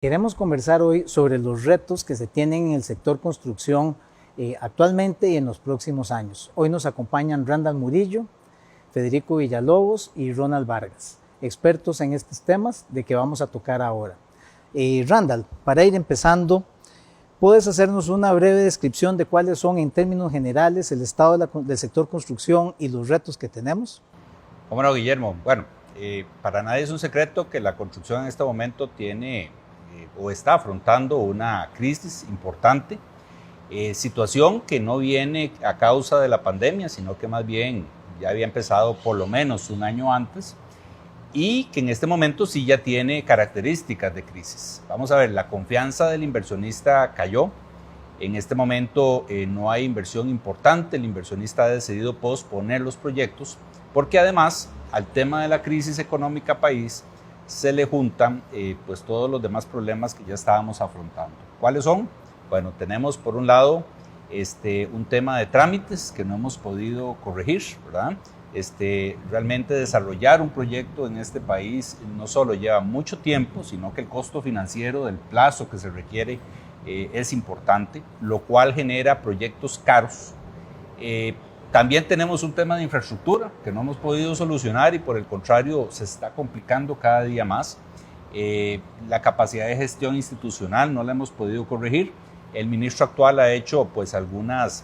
Queremos conversar hoy sobre los retos que se tienen en el sector construcción actualmente y en los próximos años. Hoy nos acompañan Randall Murillo, Federico Villalobos y Ronald Vargas, expertos en estos temas de que vamos a tocar ahora. Randall, para ir empezando, ¿puedes hacernos una breve descripción de cuáles son en términos generales el estado del sector construcción y los retos que tenemos? ¿Cómo no, Guillermo? Bueno, para nadie es un secreto que la construcción en este momento tiene o está afrontando una crisis importante, situación que no viene a causa de la pandemia, sino que más bien ya había empezado por lo menos un año antes y que en este momento sí ya tiene características de crisis. Vamos a ver, la confianza del inversionista cayó. En este momento no hay inversión importante, el inversionista ha decidido posponer los proyectos porque además al tema de la crisis económica país se le juntan pues todos los demás problemas que ya estábamos afrontando. ¿Cuáles son? Bueno, tenemos por un lado un tema de trámites que no hemos podido corregir, ¿verdad? Realmente desarrollar un proyecto en este país no solo lleva mucho tiempo, sino que el costo financiero del plazo que se requiere es importante, lo cual genera proyectos caros. También tenemos un tema de infraestructura que no hemos podido solucionar y por el contrario se está complicando cada día más. La capacidad de gestión institucional no la hemos podido corregir. El ministro actual ha hecho pues algunos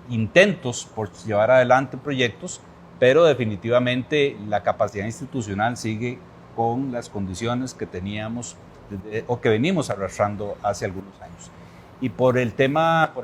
intentos por llevar adelante proyectos, pero definitivamente la capacidad institucional sigue con las condiciones que teníamos o que venimos arrastrando hace algunos años. Y por el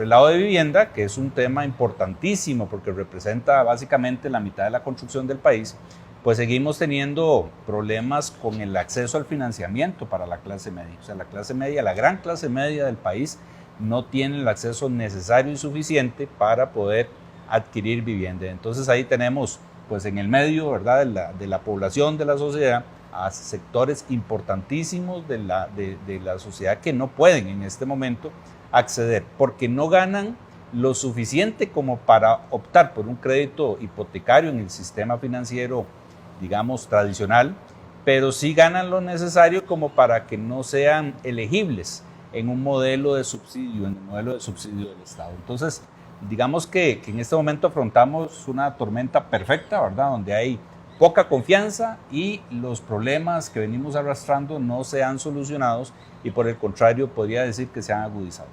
lado de vivienda, que es un tema importantísimo porque representa básicamente la mitad de la construcción del país, pues seguimos teniendo problemas con el acceso al financiamiento para la clase media. O sea, la clase media, la gran clase media del país, no tiene el acceso necesario y suficiente para poder adquirir vivienda. Entonces ahí tenemos, pues en el medio, ¿verdad?, de la población, de la sociedad, a sectores importantísimos de la sociedad que no pueden en este momento acceder porque no ganan lo suficiente como para optar por un crédito hipotecario en el sistema financiero, digamos, tradicional, pero sí ganan lo necesario como para que no sean elegibles en un modelo de subsidio, en el modelo de subsidio del Estado. Entonces, digamos que en este momento afrontamos una tormenta perfecta, ¿verdad?, donde hay poca confianza y los problemas que venimos arrastrando no se han solucionado y por el contrario podría decir que se han agudizado.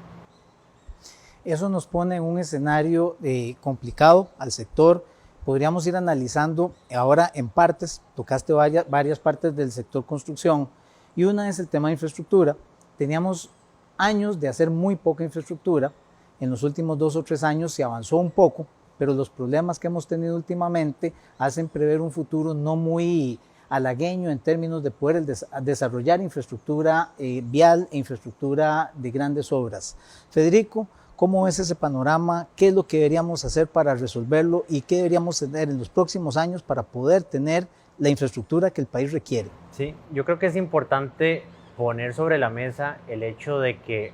Eso nos pone en un escenario complicado al sector. Podríamos ir analizando ahora en partes, tocaste varias partes del sector construcción y una es el tema de infraestructura. Teníamos años de hacer muy poca infraestructura, en los últimos 2 o 3 años se avanzó un poco, pero los problemas que hemos tenido últimamente hacen prever un futuro no muy halagueño en términos de poder desarrollar infraestructura vial e infraestructura de grandes obras. Federico, ¿cómo es ese panorama? ¿Qué es lo que deberíamos hacer para resolverlo? ¿Y qué deberíamos tener en los próximos años para poder tener la infraestructura que el país requiere? Sí, yo creo que es importante poner sobre la mesa el hecho de que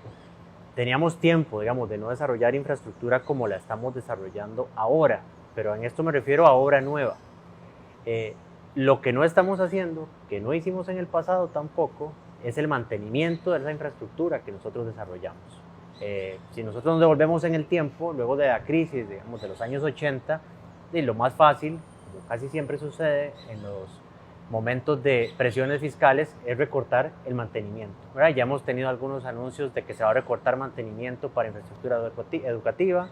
teníamos tiempo, digamos, de no desarrollar infraestructura como la estamos desarrollando ahora, pero en esto me refiero a obra nueva. Lo que no estamos haciendo, que no hicimos en el pasado tampoco, es el mantenimiento de esa infraestructura que nosotros desarrollamos. Si nosotros nos devolvemos en el tiempo, luego de la crisis, digamos, de los años 80, lo más fácil, como casi siempre sucede en los momentos de presiones fiscales, es recortar el mantenimiento, ¿verdad? Ya hemos tenido algunos anuncios de que se va a recortar mantenimiento para infraestructura educativa,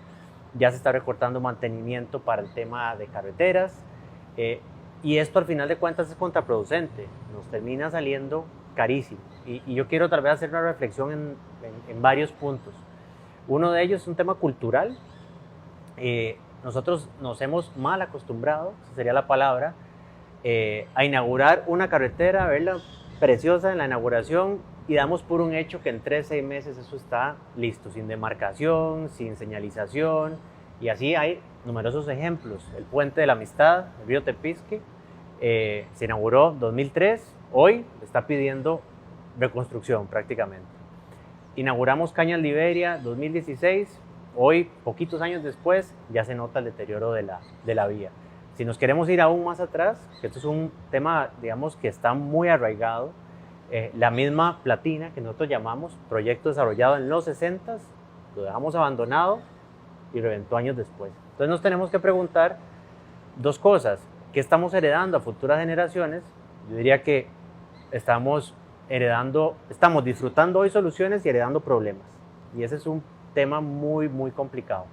ya se está recortando mantenimiento para el tema de carreteras, y esto al final de cuentas es contraproducente, nos termina saliendo carísimo. Y yo quiero tal vez hacer una reflexión en varios puntos. Uno de ellos es un tema cultural. Nosotros nos hemos mal acostumbrado, esa sería la palabra, a inaugurar una carretera, verla preciosa en la inauguración y damos por un hecho que en 3-6 meses eso está listo, sin demarcación, sin señalización, y así hay numerosos ejemplos. El Puente de la Amistad, el río Tepisque, se inauguró en 2003, hoy está pidiendo reconstrucción prácticamente. Inauguramos Cañas Liberia 2016, hoy, poquitos años después, ya se nota el deterioro de la vía. Si nos queremos ir aún más atrás, que esto es un tema, digamos, que está muy arraigado, La misma Platina, que nosotros llamamos proyecto desarrollado en los 60s, lo dejamos abandonado y reventó años después. Entonces nos tenemos que preguntar dos cosas: ¿qué estamos heredando a futuras generaciones? Yo diría que estamos disfrutando hoy soluciones y heredando problemas. Y ese es un tema muy, muy complicado.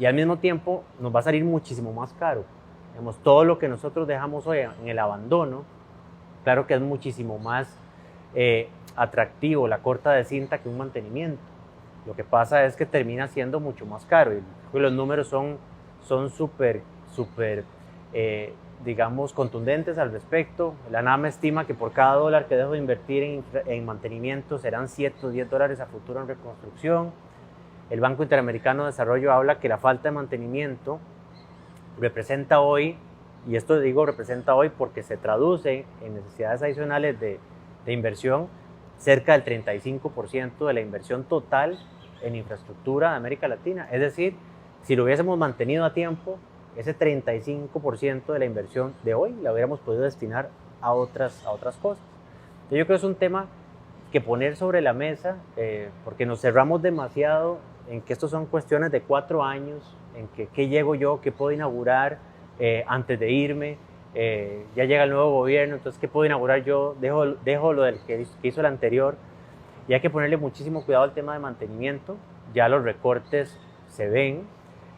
Y al mismo tiempo nos va a salir muchísimo más caro. Digamos, todo lo que nosotros dejamos hoy en el abandono, claro que es muchísimo más atractivo la corta de cinta que un mantenimiento. Lo que pasa es que termina siendo mucho más caro. Y los números son súper, digamos, contundentes al respecto. La NAMA estima que por cada dólar que dejo de invertir en mantenimiento serán $7 o $10 a futuro en reconstrucción. El Banco Interamericano de Desarrollo habla que la falta de mantenimiento representa hoy, y esto digo representa hoy porque se traduce en necesidades adicionales de inversión, cerca del 35% de la inversión total en infraestructura de América Latina. Es decir, si lo hubiésemos mantenido a tiempo, ese 35% de la inversión de hoy la hubiéramos podido destinar a otras cosas. Entonces yo creo que es un tema que poner sobre la mesa, porque nos cerramos demasiado en que estos son cuestiones de 4 años, en que qué llego yo, qué puedo inaugurar antes de irme, ya llega el nuevo gobierno, entonces qué puedo inaugurar yo, dejo lo del que hizo el anterior, y hay que ponerle muchísimo cuidado al tema de mantenimiento. Ya los recortes se ven,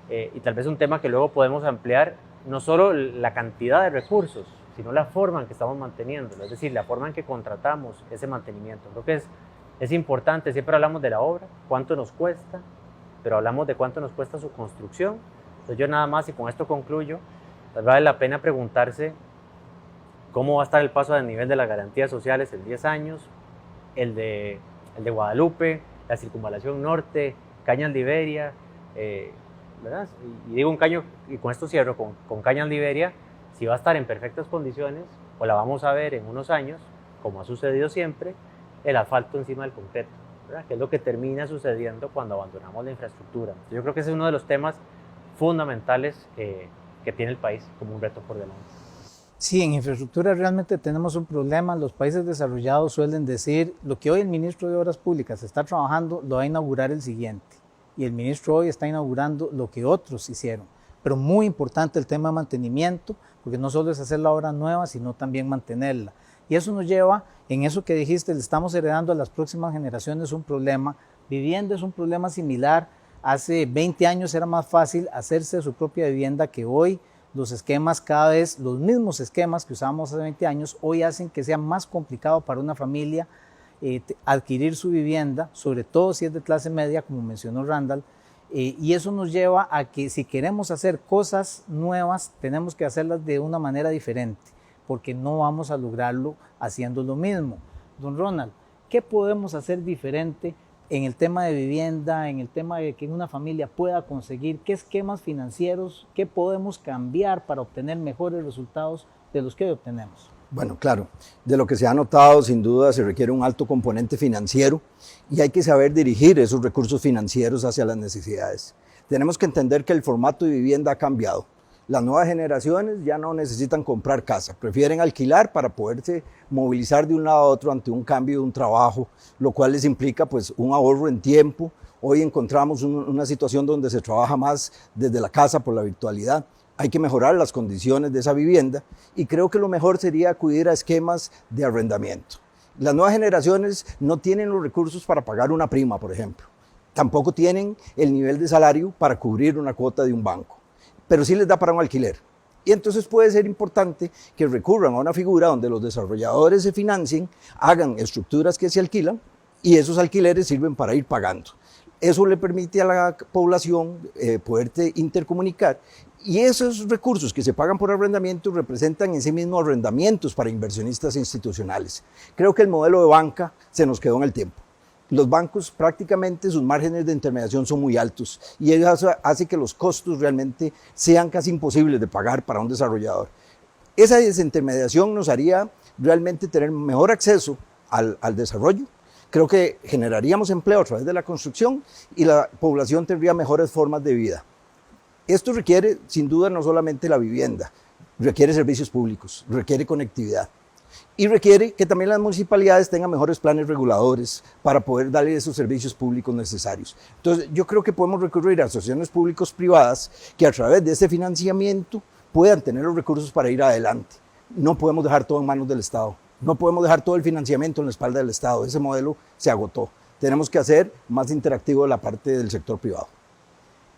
y tal vez un tema que luego podemos ampliar, no solo la cantidad de recursos, sino la forma en que estamos manteniéndolo, es decir, la forma en que contratamos ese mantenimiento. Creo que es importante. Siempre hablamos de la obra, cuánto nos cuesta, pero hablamos de cuánto nos cuesta su construcción. Entonces yo nada más, y con esto concluyo, vale la pena preguntarse cómo va a estar el paso del nivel de las garantías sociales en 10 años, el de Guadalupe, la circunvalación norte, Cañas Liberia, ¿verdad? Y digo un caño, y con esto cierro, con Cañas Liberia, si va a estar en perfectas condiciones, o la vamos a ver en unos años, como ha sucedido siempre, el asfalto encima del concreto, ¿verdad? Que es lo que termina sucediendo cuando abandonamos la infraestructura. Yo creo que ese es uno de los temas fundamentales que tiene el país como un reto por delante. Sí, en infraestructura realmente tenemos un problema. Los países desarrollados suelen decir, lo que hoy el ministro de Obras Públicas está trabajando, lo va a inaugurar el siguiente. Y el ministro hoy está inaugurando lo que otros hicieron. Pero muy importante el tema de mantenimiento, porque no solo es hacer la obra nueva, sino también mantenerla. Y eso nos lleva, en eso que dijiste, le estamos heredando a las próximas generaciones un problema. Vivienda es un problema similar. Hace 20 años era más fácil hacerse su propia vivienda que hoy. Los esquemas cada vez, los mismos esquemas que usábamos hace 20 años, hoy hacen que sea más complicado para una familia adquirir su vivienda, sobre todo si es de clase media, como mencionó Randall. Y eso nos lleva a que si queremos hacer cosas nuevas, tenemos que hacerlas de una manera diferente, porque no vamos a lograrlo haciendo lo mismo. Don Ronald, ¿qué podemos hacer diferente en el tema de vivienda, en el tema de que una familia pueda conseguir? ¿Qué esquemas financieros, qué podemos cambiar para obtener mejores resultados de los que hoy obtenemos? Bueno, claro, de lo que se ha notado, sin duda se requiere un alto componente financiero y hay que saber dirigir esos recursos financieros hacia las necesidades. Tenemos que entender que el formato de vivienda ha cambiado. Las nuevas generaciones ya no necesitan comprar casa, prefieren alquilar para poderse movilizar de un lado a otro ante un cambio de un trabajo, lo cual les implica pues un ahorro en tiempo. Hoy encontramos una situación donde se trabaja más desde la casa por la virtualidad. Hay que mejorar las condiciones de esa vivienda y creo que lo mejor sería acudir a esquemas de arrendamiento. Las nuevas generaciones no tienen los recursos para pagar una prima, por ejemplo. Tampoco tienen el nivel de salario para cubrir una cuota de un banco, pero sí les da para un alquiler. Y entonces puede ser importante que recurran a una figura donde los desarrolladores se financien, hagan estructuras que se alquilan y esos alquileres sirven para ir pagando. Eso le permite a la población poderte intercomunicar y esos recursos que se pagan por arrendamiento representan en sí mismos arrendamientos para inversionistas institucionales. Creo que el modelo de banca se nos quedó en el tiempo. Los bancos prácticamente sus márgenes de intermediación son muy altos y eso hace que los costos realmente sean casi imposibles de pagar para un desarrollador. Esa desintermediación nos haría realmente tener mejor acceso al desarrollo. Creo que generaríamos empleo a través de la construcción y la población tendría mejores formas de vida. Esto requiere, sin duda, no solamente la vivienda, requiere servicios públicos, requiere conectividad. Y requiere que también las municipalidades tengan mejores planes reguladores para poder darle esos servicios públicos necesarios. Entonces, yo creo que podemos recurrir a asociaciones públicos-privadas que a través de ese financiamiento puedan tener los recursos para ir adelante. No podemos dejar todo en manos del Estado. No podemos dejar todo el financiamiento en la espalda del Estado. Ese modelo se agotó. Tenemos que hacer más interactivo la parte del sector privado.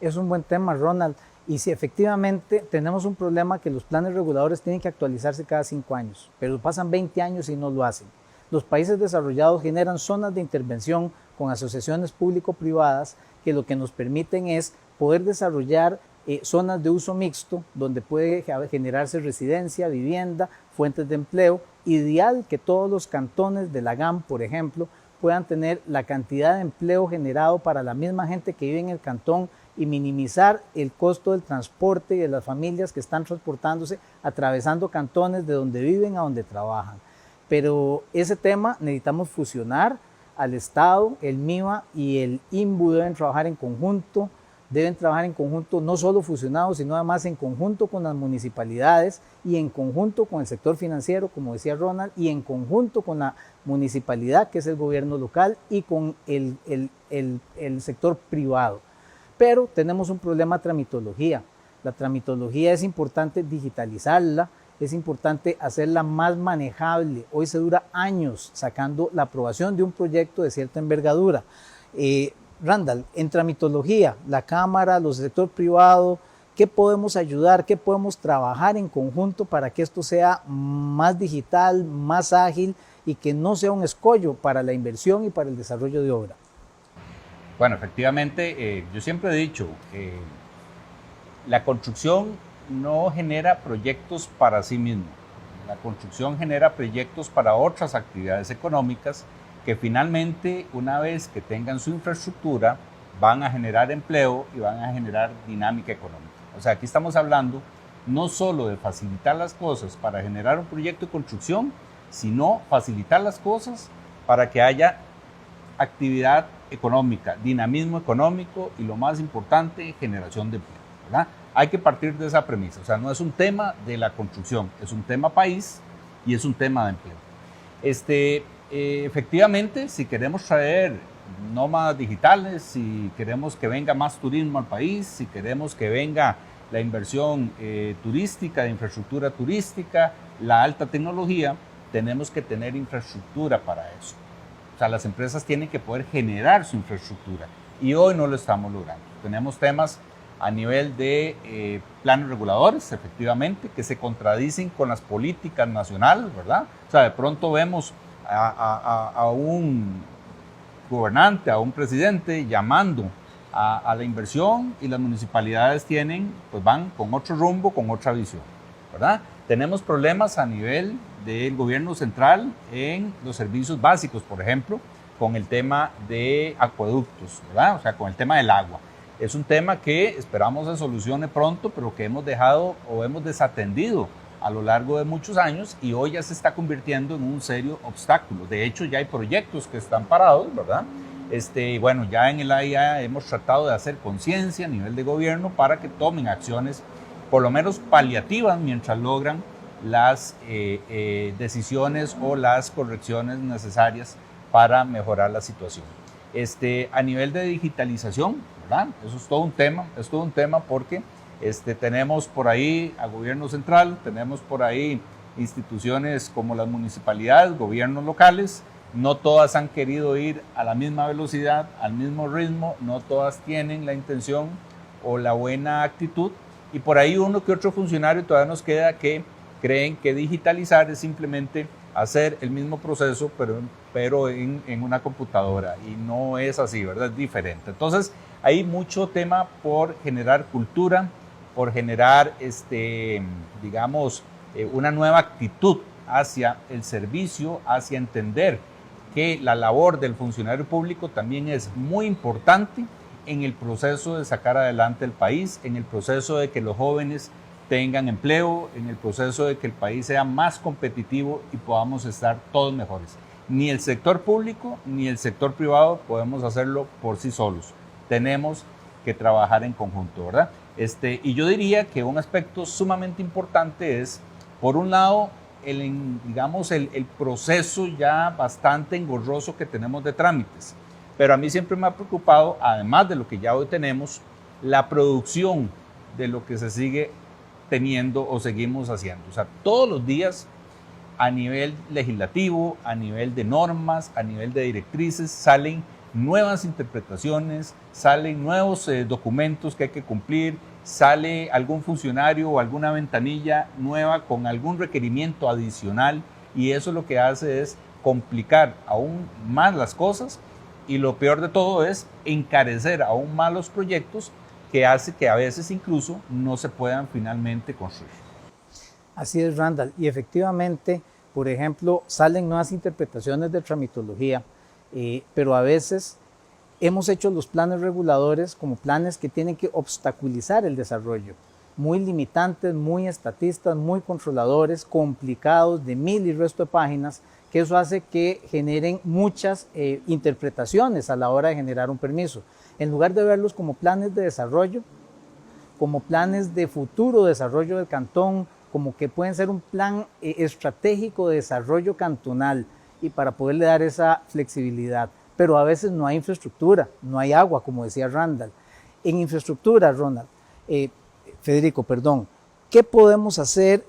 Es un buen tema, Ronald. Y si efectivamente tenemos un problema que los planes reguladores tienen que actualizarse cada 5 años, pero pasan 20 años y no lo hacen. Los países desarrollados generan zonas de intervención con asociaciones público-privadas que lo que nos permiten es poder desarrollar zonas de uso mixto donde puede generarse residencia, vivienda, fuentes de empleo. Ideal que todos los cantones de la GAM, por ejemplo, puedan tener la cantidad de empleo generado para la misma gente que vive en el cantón y minimizar el costo del transporte y de las familias que están transportándose, atravesando cantones de donde viven a donde trabajan. Pero ese tema necesitamos fusionar al Estado, el MIBA y el INBU deben trabajar en conjunto, no solo fusionados, sino además en conjunto con las municipalidades y en conjunto con el sector financiero, como decía Ronald, y en conjunto con la municipalidad, que es el gobierno local, y con el sector privado. Pero tenemos un problema de tramitología. La tramitología es importante digitalizarla, es importante hacerla más manejable. Hoy se dura años sacando la aprobación de un proyecto de cierta envergadura. Randall, en tramitología, la Cámara, el sector privado, ¿qué podemos ayudar, qué podemos trabajar en conjunto para que esto sea más digital, más ágil y que no sea un escollo para la inversión y para el desarrollo de obra? Bueno, efectivamente, yo siempre he dicho, la construcción no genera proyectos para sí mismo. La construcción genera proyectos para otras actividades económicas que finalmente, una vez que tengan su infraestructura, van a generar empleo y van a generar dinámica económica. O sea, aquí estamos hablando no solo de facilitar las cosas para generar un proyecto de construcción, sino facilitar las cosas para que haya actividad económica, dinamismo económico y lo más importante, generación de empleo, ¿verdad? Hay que partir de esa premisa, o sea, no es un tema de la construcción, es un tema país y es un tema de empleo. Efectivamente, si queremos traer nómadas digitales, si queremos que venga más turismo al país, si queremos que venga la inversión turística, de infraestructura turística, la alta tecnología, tenemos que tener infraestructura para eso. O sea, las empresas tienen que poder generar su infraestructura y hoy no lo estamos logrando. Tenemos temas a nivel de planes reguladores, efectivamente, que se contradicen con las políticas nacionales, ¿verdad? O sea, de pronto vemos a un gobernante, a un presidente llamando a la inversión y las municipalidades pues van con otro rumbo, con otra visión, ¿verdad? Tenemos problemas a nivel del gobierno central en los servicios básicos, por ejemplo, con el tema de acueductos, ¿verdad? O sea, con el tema del agua. Es un tema que esperamos se solucione pronto, pero que hemos dejado o hemos desatendido a lo largo de muchos años y hoy ya se está convirtiendo en un serio obstáculo. De hecho, ya hay proyectos que están parados, ¿verdad? Bueno, ya en el AIA hemos tratado de hacer conciencia a nivel de gobierno para que tomen acciones por lo menos paliativas mientras logran las decisiones o las correcciones necesarias para mejorar la situación. A nivel de digitalización, ¿verdad? Eso es todo un tema porque tenemos por ahí a gobierno central, tenemos por ahí instituciones como las municipalidades, gobiernos locales, no todas han querido ir a la misma velocidad, al mismo ritmo, no todas tienen la intención o la buena actitud y por ahí uno que otro funcionario todavía nos queda que creen que digitalizar es simplemente hacer el mismo proceso pero en una computadora y no es así, ¿verdad? Es diferente. Entonces hay mucho tema por generar cultura, por generar, digamos, una nueva actitud hacia el servicio, hacia entender que la labor del funcionario público también es muy importante en el proceso de sacar adelante el país, en el proceso de que los jóvenes tengan empleo, en el proceso de que el país sea más competitivo y podamos estar todos mejores. Ni el sector público ni el sector privado podemos hacerlo por sí solos. Tenemos que trabajar en conjunto, ¿verdad? Y yo diría que un aspecto sumamente importante es, por un lado, digamos, el proceso ya bastante engorroso que tenemos de trámites. Pero a mí siempre me ha preocupado, además de lo que ya hoy tenemos, la producción de lo que se sigue teniendo o seguimos haciendo. O sea, todos los días, a nivel legislativo, a nivel de normas, a nivel de directrices, salen nuevas interpretaciones, salen nuevos documentos que hay que cumplir, sale algún funcionario o alguna ventanilla nueva con algún requerimiento adicional, y eso lo que hace es complicar aún más las cosas, y lo peor de todo es encarecer aún más los proyectos, que hace que a veces incluso no se puedan finalmente construir. Así es, Randall, y efectivamente, por ejemplo, salen nuevas interpretaciones de tramitología, pero a veces hemos hecho los planes reguladores como planes que tienen que obstaculizar el desarrollo, muy limitantes, muy estatistas, muy controladores, complicados, de 1000 y resto de páginas, que eso hace que generen muchas interpretaciones a la hora de generar un permiso. En lugar de verlos como planes de desarrollo, como planes de futuro desarrollo del cantón, como que pueden ser un plan estratégico de desarrollo cantonal, y para poderle dar esa flexibilidad. Pero a veces no hay infraestructura, no hay agua, como decía Randall. En infraestructura, Federico, ¿qué podemos hacer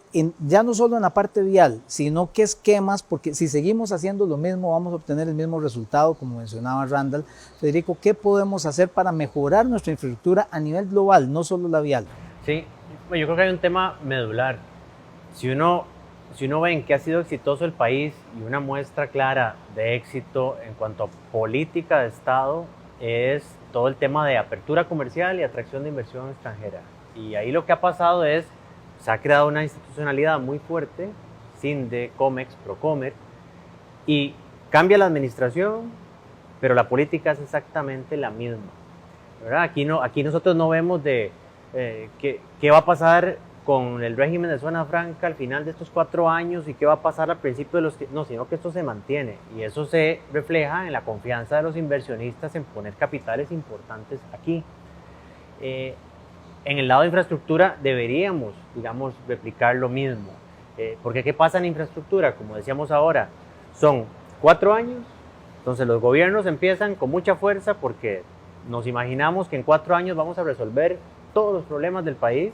ya no solo en la parte vial, sino qué esquemas? Porque si seguimos haciendo lo mismo, vamos a obtener el mismo resultado, como mencionaba Randall. Federico, ¿qué podemos hacer para mejorar nuestra infraestructura a nivel global, no solo la vial? Sí, yo creo que hay un tema medular. Si uno ve en qué ha sido exitoso el país, y una muestra clara de éxito en cuanto a política de Estado es todo el tema de apertura comercial y atracción de inversión extranjera. Y ahí lo que ha pasado es, se ha creado una institucionalidad muy fuerte, CINDE, COMEX, PROCOMER, y cambia la administración, pero la política es exactamente la misma, ¿verdad? Aquí nosotros no vemos de qué va a pasar con el régimen de zona franca al final de estos 4 años y qué va a pasar al principio de los... No, sino que esto se mantiene, y eso se refleja en la confianza de los inversionistas en poner capitales importantes aquí. En el lado de infraestructura deberíamos, digamos, replicar lo mismo, porque ¿qué pasa en infraestructura? Como decíamos ahora, son 4 años, entonces los gobiernos empiezan con mucha fuerza porque nos imaginamos que en 4 años vamos a resolver todos los problemas del país.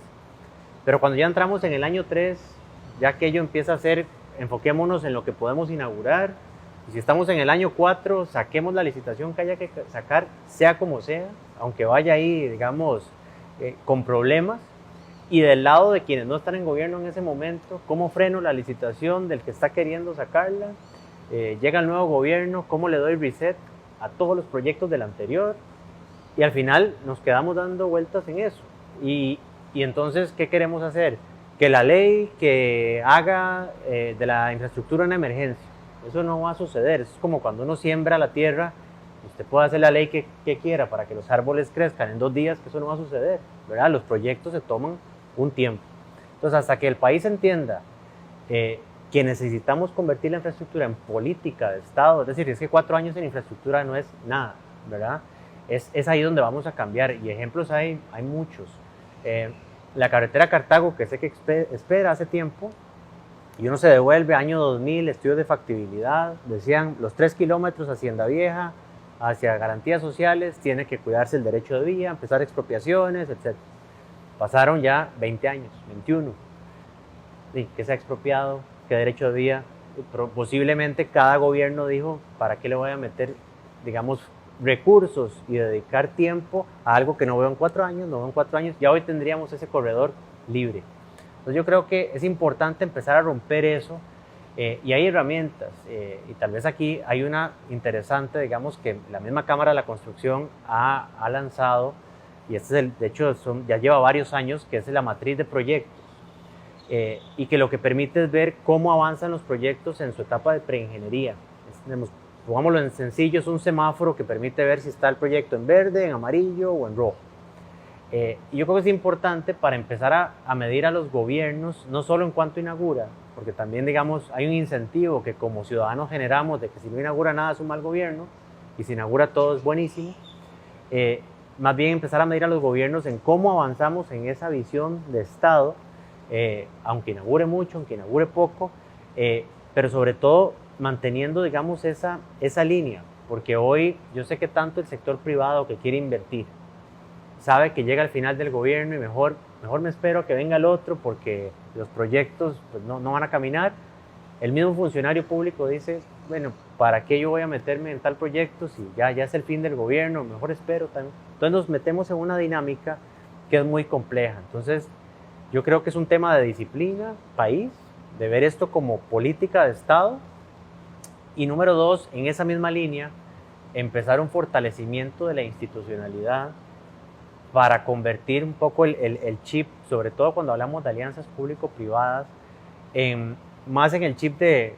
Pero cuando ya entramos en el año 3, ya aquello empieza a ser, enfoquémonos en lo que podemos inaugurar. Y si estamos en el año 4, saquemos la licitación que haya que sacar, sea como sea, aunque vaya ahí, digamos, con problemas. Y del lado de quienes no están en gobierno en ese momento, ¿cómo freno la licitación del que está queriendo sacarla? Llega el nuevo gobierno, ¿cómo le doy reset a todos los proyectos del anterior? Y al final nos quedamos dando vueltas en eso. Y entonces, ¿qué queremos hacer? Que la ley que haga de la infraestructura una emergencia. Eso no va a suceder. Eso es como cuando uno siembra la tierra. Usted puede hacer la ley que quiera para que los árboles crezcan en 2 días, que eso no va a suceder, ¿verdad? Los proyectos se toman un tiempo. Entonces, hasta que el país entienda que necesitamos convertir la infraestructura en política de Estado, es decir, es que 4 años en infraestructura no es nada, ¿verdad? Es ahí donde vamos a cambiar, y ejemplos hay muchos. La carretera Cartago, que sé que espera hace tiempo, y uno se devuelve año 2000, estudios de factibilidad, decían los 3 kilómetros Hacienda Vieja, hacia garantías sociales, tiene que cuidarse el derecho de vía, empezar expropiaciones, etc. Pasaron ya 20 años, 21. Sí, ¿qué se ha expropiado? ¿Qué derecho de vía? Posiblemente cada gobierno dijo, ¿para qué le voy a meter, digamos, recursos y dedicar tiempo a algo que no veo en 4 años, no veo en 4 años? Ya hoy tendríamos ese corredor libre. Entonces yo creo que es importante empezar a romper eso, y hay herramientas, y tal vez aquí hay una interesante, digamos, que la misma Cámara de la Construcción ha lanzado, y este es de hecho ya lleva varios años, que es la matriz de proyectos, y que lo que permite es ver cómo avanzan los proyectos en su etapa de preingeniería. Pongámoslo en sencillo, es un semáforo que permite ver si está el proyecto en verde, en amarillo o en rojo. Y yo creo que es importante para empezar a medir a los gobiernos, no solo en cuanto inaugura, porque también, digamos, hay un incentivo que como ciudadanos generamos de que si no inaugura nada es un mal gobierno, y si inaugura todo es buenísimo. Más bien empezar a medir a los gobiernos en cómo avanzamos en esa visión de Estado, aunque inaugure mucho, aunque inaugure poco, pero sobre todo manteniendo, digamos, esa línea, porque hoy yo sé que tanto el sector privado que quiere invertir sabe que llega al final del gobierno y mejor me espero a que venga el otro porque los proyectos pues, no van a caminar. El mismo funcionario público dice, bueno, ¿para qué yo voy a meterme en tal proyecto si ya es el fin del gobierno? Mejor espero también. Entonces nos metemos en una dinámica que es muy compleja. Entonces yo creo que es un tema de disciplina, país, de ver esto como política de Estado. Y número dos, en esa misma línea, empezar un fortalecimiento de la institucionalidad para convertir un poco el chip, sobre todo cuando hablamos de alianzas público-privadas, más en el chip de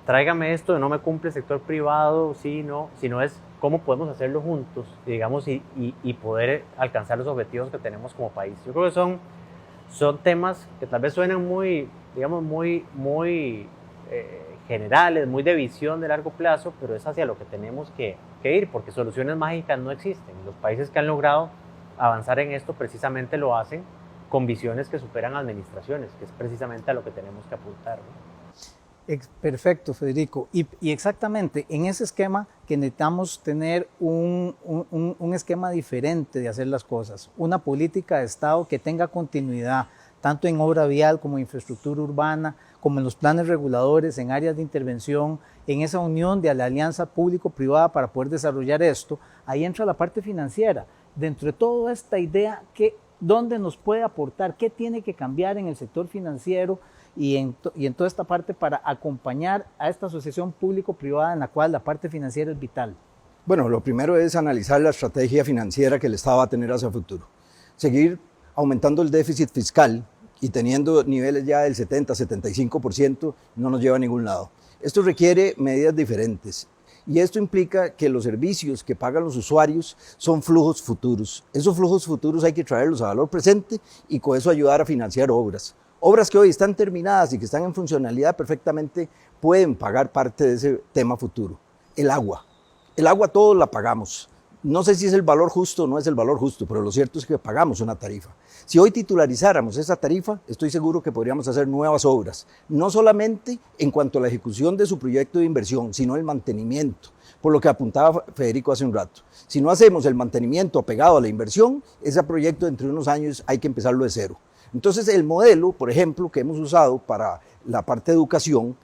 tráigame esto, no me cumple el sector privado, sí, no, sino es cómo podemos hacerlo juntos, digamos, y poder alcanzar los objetivos que tenemos como país. Yo creo que son temas que tal vez suenan muy, digamos, muy generales, muy de visión de largo plazo, pero es hacia lo que tenemos que ir, porque soluciones mágicas no existen. Los países que han logrado avanzar en esto precisamente lo hacen con visiones que superan administraciones, que es precisamente a lo que tenemos que apuntar, ¿no? Perfecto, Federico. Y exactamente en ese esquema que necesitamos tener un esquema diferente de hacer las cosas, una política de Estado que tenga continuidad, tanto en obra vial como en infraestructura urbana, como en los planes reguladores, en áreas de intervención, en esa unión de la alianza público-privada para poder desarrollar esto. Ahí entra la parte financiera. Dentro de toda esta idea, ¿dónde nos puede aportar? ¿Qué tiene que cambiar en el sector financiero y en toda esta parte para acompañar a esta asociación público-privada en la cual la parte financiera es vital? Bueno, lo primero es analizar la estrategia financiera que el Estado va a tener hacia el futuro. Seguir aumentando el déficit fiscal y teniendo niveles ya del 70-75% no nos lleva a ningún lado. Esto requiere medidas diferentes y esto implica que los servicios que pagan los usuarios son flujos futuros. Esos flujos futuros hay que traerlos a valor presente y con eso ayudar a financiar obras. Obras que hoy están terminadas y que están en funcionalidad perfectamente pueden pagar parte de ese tema futuro. El agua todos la pagamos. No sé si es el valor justo o no es el valor justo, pero lo cierto es que pagamos una tarifa. Si hoy titularizáramos esa tarifa, estoy seguro que podríamos hacer nuevas obras, no solamente en cuanto a la ejecución de su proyecto de inversión, sino el mantenimiento, por lo que apuntaba Federico hace un rato. Si no hacemos el mantenimiento apegado a la inversión, ese proyecto entre unos años hay que empezarlo de cero. Entonces el modelo, por ejemplo, que hemos usado para la parte de educación,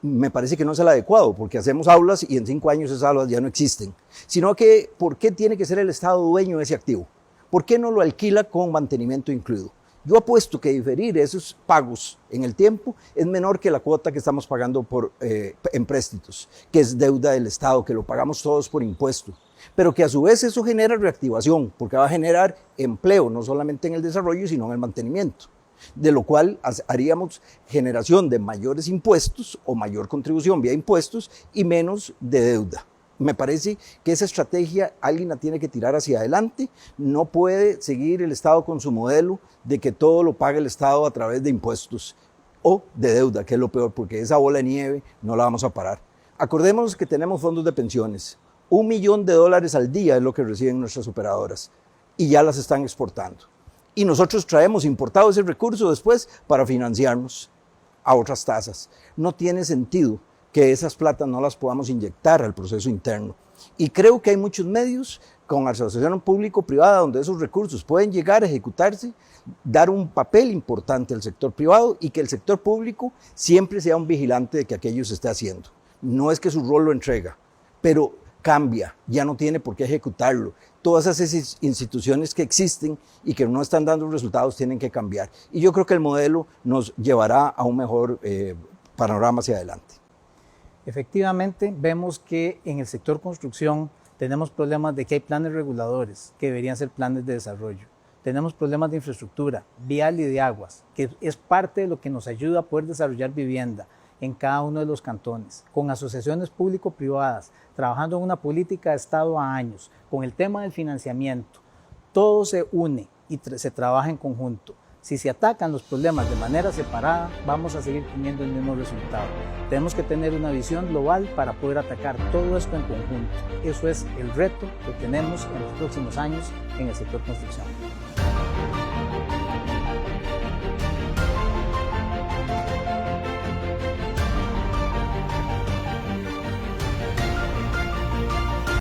me parece que no es el adecuado, porque hacemos aulas y en 5 años esas aulas ya no existen. Sino que, ¿por qué tiene que ser el Estado dueño de ese activo? ¿Por qué no lo alquila con mantenimiento incluido? Yo apuesto que diferir esos pagos en el tiempo es menor que la cuota que estamos pagando en préstitos, que es deuda del Estado, que lo pagamos todos por impuesto. Pero que a su vez eso genera reactivación, porque va a generar empleo, no solamente en el desarrollo, sino en el mantenimiento. De lo cual haríamos generación de mayores impuestos o mayor contribución vía impuestos y menos de deuda. Me parece que esa estrategia alguien la tiene que tirar hacia adelante. No puede seguir el Estado con su modelo de que todo lo pague el Estado a través de impuestos o de deuda, que es lo peor, porque esa bola de nieve no la vamos a parar. Acordémonos que tenemos fondos de pensiones. $1 millón al día es lo que reciben nuestras operadoras y ya las están exportando. Y nosotros traemos importado ese recurso después para financiarnos a otras tasas. No tiene sentido que esas platas no las podamos inyectar al proceso interno. Y creo que hay muchos medios con asociación público-privada donde esos recursos pueden llegar a ejecutarse, dar un papel importante al sector privado y que el sector público siempre sea un vigilante de que aquello se esté haciendo. No es que su rol lo entrega, pero cambia, ya no tiene por qué ejecutarlo. Todas esas instituciones que existen y que no están dando resultados tienen que cambiar. Y yo creo que el modelo nos llevará a un mejor panorama hacia adelante. Efectivamente, vemos que en el sector construcción tenemos problemas de que hay planes reguladores que deberían ser planes de desarrollo. Tenemos problemas de infraestructura, vial y de aguas, que es parte de lo que nos ayuda a poder desarrollar vivienda en cada uno de los cantones, con asociaciones público-privadas, trabajando en una política de Estado a años, con el tema del financiamiento. Todo se une y se trabaja en conjunto. Si se atacan los problemas de manera separada, vamos a seguir teniendo el mismo resultado. Tenemos que tener una visión global para poder atacar todo esto en conjunto. Eso es el reto que tenemos en los próximos años en el sector construcción.